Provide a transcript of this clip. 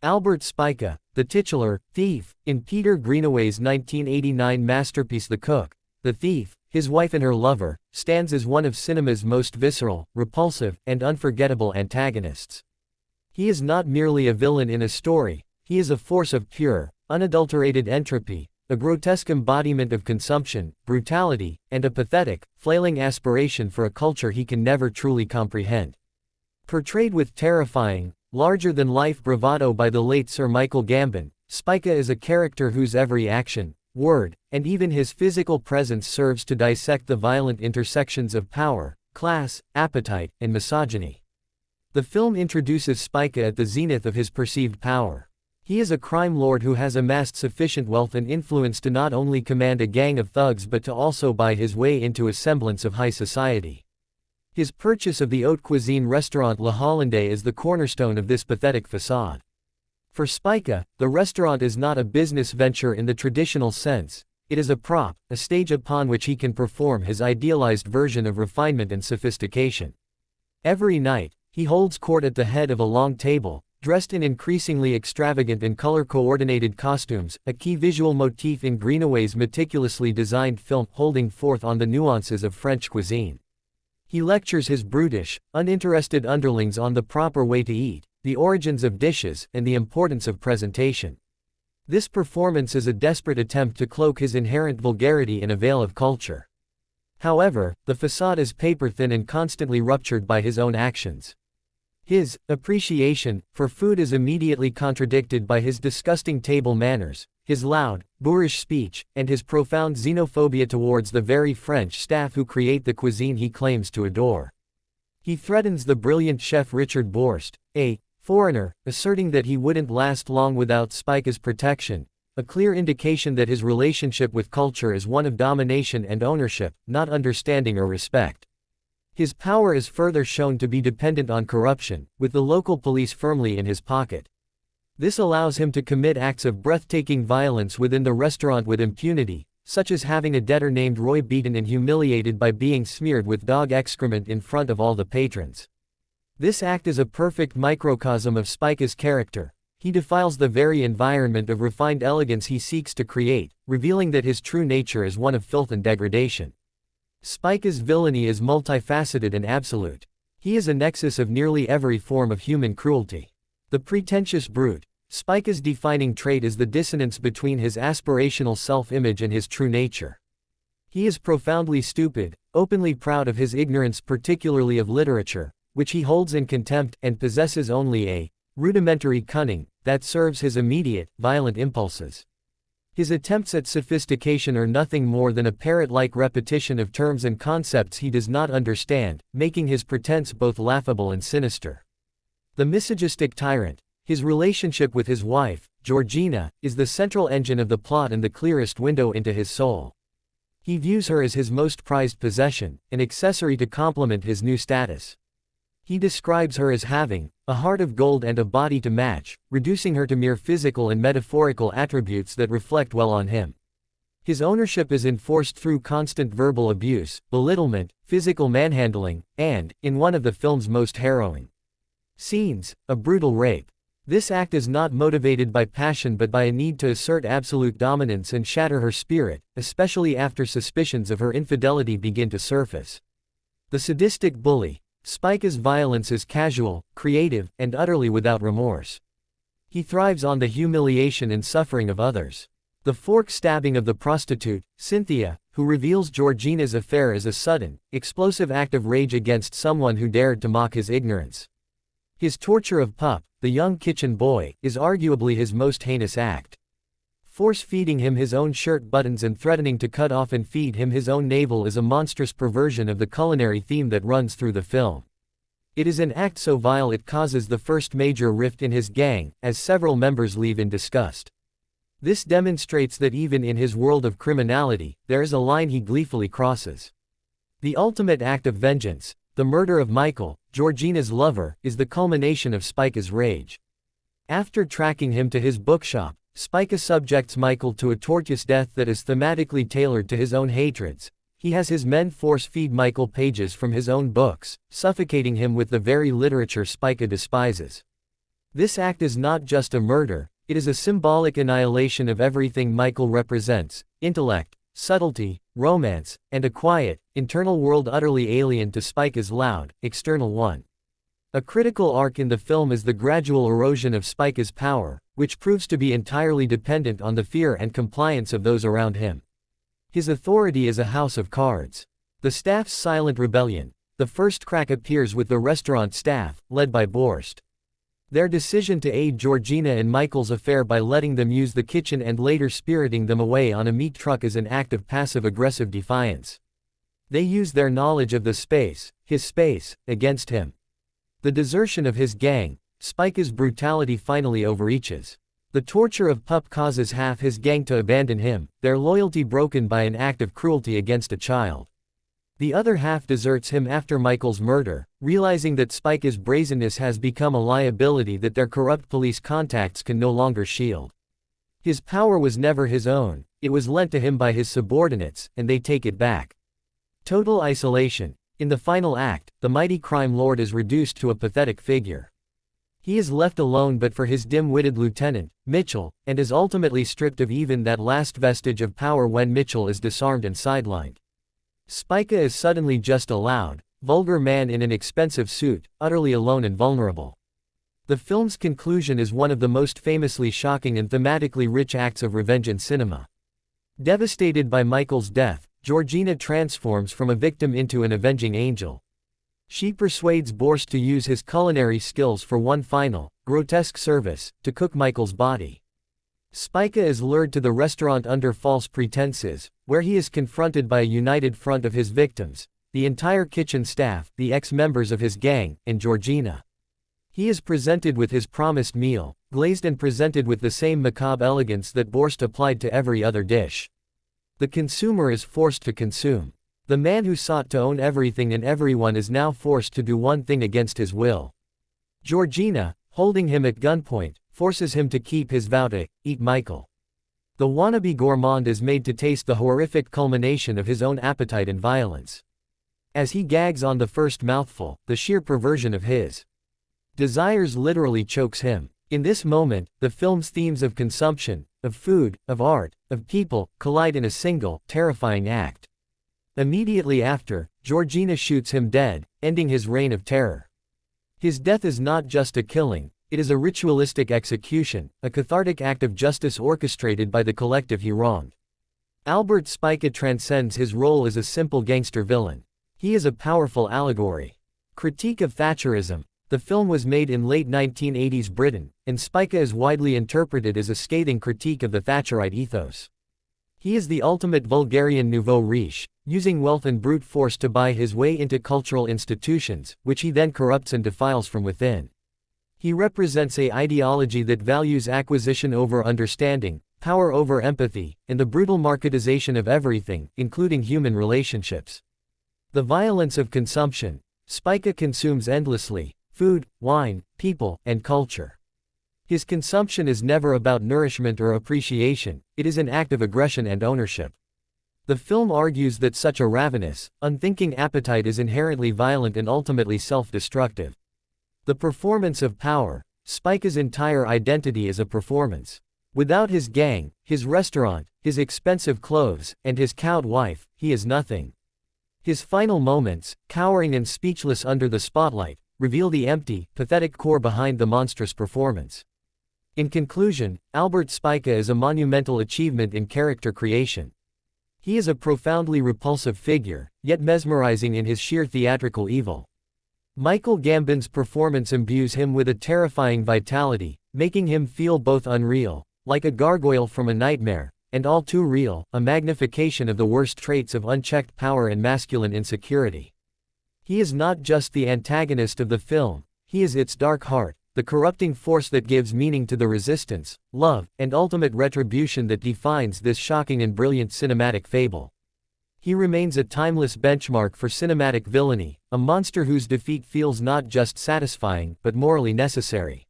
Albert Spica, the titular thief, in Peter Greenaway's 1989 masterpiece The Cook, the Thief, His Wife and Her Lover, stands as one of cinema's most visceral, repulsive, and unforgettable antagonists. He is not merely a villain in a story, he is a force of pure, unadulterated entropy, a grotesque embodiment of consumption, brutality, and a pathetic, flailing aspiration for a culture he can never truly comprehend. Portrayed with terrifying, larger-than-life bravado by the late Sir Michael Gambon, Spica is a character whose every action, word, and even his physical presence serves to dissect the violent intersections of power, class, appetite, and misogyny. The film introduces Spica at the zenith of his perceived power. He is a crime lord who has amassed sufficient wealth and influence to not only command a gang of thugs but to also buy his way into a semblance of high society. His purchase of the haute cuisine restaurant La Hollandaise is the cornerstone of this pathetic facade. For Spica, the restaurant is not a business venture in the traditional sense, it is a prop, a stage upon which he can perform his idealized version of refinement and sophistication. Every night, he holds court at the head of a long table, dressed in increasingly extravagant and color-coordinated costumes, a key visual motif in Greenaway's meticulously designed film holding forth on the nuances of French cuisine. He lectures his brutish, uninterested underlings on the proper way to eat, the origins of dishes, and the importance of presentation. This performance is a desperate attempt to cloak his inherent vulgarity in a veil of culture. However, the facade is paper-thin and constantly ruptured by his own actions. His appreciation for food is immediately contradicted by his disgusting table manners, his loud, boorish speech, and his profound xenophobia towards the very French staff who create the cuisine he claims to adore. He threatens the brilliant chef Richard Borst, a foreigner, asserting that he wouldn't last long without Spica's protection, a clear indication that his relationship with culture is one of domination and ownership, not understanding or respect. His power is further shown to be dependent on corruption, with the local police firmly in his pocket. This allows him to commit acts of breathtaking violence within the restaurant with impunity, such as having a debtor named Roy beaten and humiliated by being smeared with dog excrement in front of all the patrons. This act is a perfect microcosm of Spica's character. He defiles the very environment of refined elegance he seeks to create, revealing that his true nature is one of filth and degradation. Spica's villainy is multifaceted and absolute. He is a nexus of nearly every form of human cruelty. The pretentious brute, Spica's defining trait is the dissonance between his aspirational self-image and his true nature. He is profoundly stupid, openly proud of his ignorance, particularly of literature, which he holds in contempt, and possesses only a rudimentary cunning that serves his immediate, violent impulses. His attempts at sophistication are nothing more than a parrot-like repetition of terms and concepts he does not understand, making his pretense both laughable and sinister. The misogynistic tyrant, his relationship with his wife, Georgina, is the central engine of the plot and the clearest window into his soul. He views her as his most prized possession, an accessory to complement his new status. He describes her as having a heart of gold and a body to match, reducing her to mere physical and metaphorical attributes that reflect well on him. His ownership is enforced through constant verbal abuse, belittlement, physical manhandling, and, in one of the film's most harrowing scenes, a brutal rape. This act is not motivated by passion but by a need to assert absolute dominance and shatter her spirit, especially after suspicions of her infidelity begin to surface. The sadistic bully, Spica's violence is casual, creative, and utterly without remorse. He thrives on the humiliation and suffering of others. The fork stabbing of the prostitute, Cynthia, who reveals Georgina's affair as a sudden, explosive act of rage against someone who dared to mock his ignorance. His torture of Pup, the young kitchen boy, is arguably his most heinous act. Force-feeding him his own shirt buttons and threatening to cut off and feed him his own navel is a monstrous perversion of the culinary theme that runs through the film. It is an act so vile it causes the first major rift in his gang, as several members leave in disgust. This demonstrates that even in his world of criminality, there is a line he gleefully crosses. The ultimate act of vengeance, the murder of Michael, Georgina's lover, is the culmination of Spica's rage. After tracking him to his bookshop, Spica subjects Michael to a torturous death that is thematically tailored to his own hatreds. He has his men force-feed Michael pages from his own books, suffocating him with the very literature Spica despises. This act is not just a murder, it is a symbolic annihilation of everything Michael represents: intellect, subtlety, romance, and a quiet, internal world utterly alien to Spica's loud, external one. A critical arc in the film is the gradual erosion of Spica's power, which proves to be entirely dependent on the fear and compliance of those around him. His authority is a house of cards. The staff's silent rebellion. The first crack appears with the restaurant staff, led by Borst. Their decision to aid Georgina and Michael's affair by letting them use the kitchen and later spiriting them away on a meat truck is an act of passive-aggressive defiance. They use their knowledge of the space, his space, against him. The desertion of his gang. Spica's brutality finally overreaches. The torture of Pup causes half his gang to abandon him, their loyalty broken by an act of cruelty against a child. The other half deserts him after Michael's murder, realizing that Spica's brazenness has become a liability that their corrupt police contacts can no longer shield. His power was never his own, it was lent to him by his subordinates, and they take it back. Total isolation. In the final act, the mighty crime lord is reduced to a pathetic figure. He is left alone but for his dim-witted lieutenant, Mitchell, and is ultimately stripped of even that last vestige of power when Mitchell is disarmed and sidelined. Spica is suddenly just a loud, vulgar man in an expensive suit, utterly alone and vulnerable. The film's conclusion is one of the most famously shocking and thematically rich acts of revenge in cinema. Devastated by Michael's death, Georgina transforms from a victim into an avenging angel. She persuades Borst to use his culinary skills for one final, grotesque service, to cook Michael's body. Spica is lured to the restaurant under false pretenses, where he is confronted by a united front of his victims, the entire kitchen staff, the ex-members of his gang, and Georgina. He is presented with his promised meal, glazed and presented with the same macabre elegance that Borst applied to every other dish. The consumer is forced to consume. The man who sought to own everything and everyone is now forced to do one thing against his will. Georgina, holding him at gunpoint, forces him to keep his vow to eat Michael. The wannabe gourmand is made to taste the horrific culmination of his own appetite and violence. As he gags on the first mouthful, the sheer perversion of his desires literally chokes him. In this moment, the film's themes of consumption, of food, of art, of people, collide in a single, terrifying act. Immediately after, Georgina shoots him dead, ending his reign of terror. His death is not just a killing, it is a ritualistic execution, a cathartic act of justice orchestrated by the collective he wronged. Albert Spica transcends his role as a simple gangster villain. He is a powerful allegory. Critique of Thatcherism. The film was made in late 1980s Britain, and Spica is widely interpreted as a scathing critique of the Thatcherite ethos. He is the ultimate vulgarian nouveau riche, using wealth and brute force to buy his way into cultural institutions, which he then corrupts and defiles from within. He represents an ideology that values acquisition over understanding, power over empathy, and the brutal marketization of everything, including human relationships. The violence of consumption. Spica consumes endlessly: food, wine, people, and culture. His consumption is never about nourishment or appreciation, it is an act of aggression and ownership. The film argues that such a ravenous, unthinking appetite is inherently violent and ultimately self-destructive. The performance of power. Spica's entire identity is a performance. Without his gang, his restaurant, his expensive clothes, and his cowed wife, he is nothing. His final moments, cowering and speechless under the spotlight, reveal the empty, pathetic core behind the monstrous performance. In conclusion, Albert Spica is a monumental achievement in character creation. He is a profoundly repulsive figure, yet mesmerizing in his sheer theatrical evil. Michael Gambon's performance imbues him with a terrifying vitality, making him feel both unreal, like a gargoyle from a nightmare, and all too real, a magnification of the worst traits of unchecked power and masculine insecurity. He is not just the antagonist of the film, he is its dark heart, the corrupting force that gives meaning to the resistance, love, and ultimate retribution that defines this shocking and brilliant cinematic fable. He remains a timeless benchmark for cinematic villainy, a monster whose defeat feels not just satisfying but morally necessary.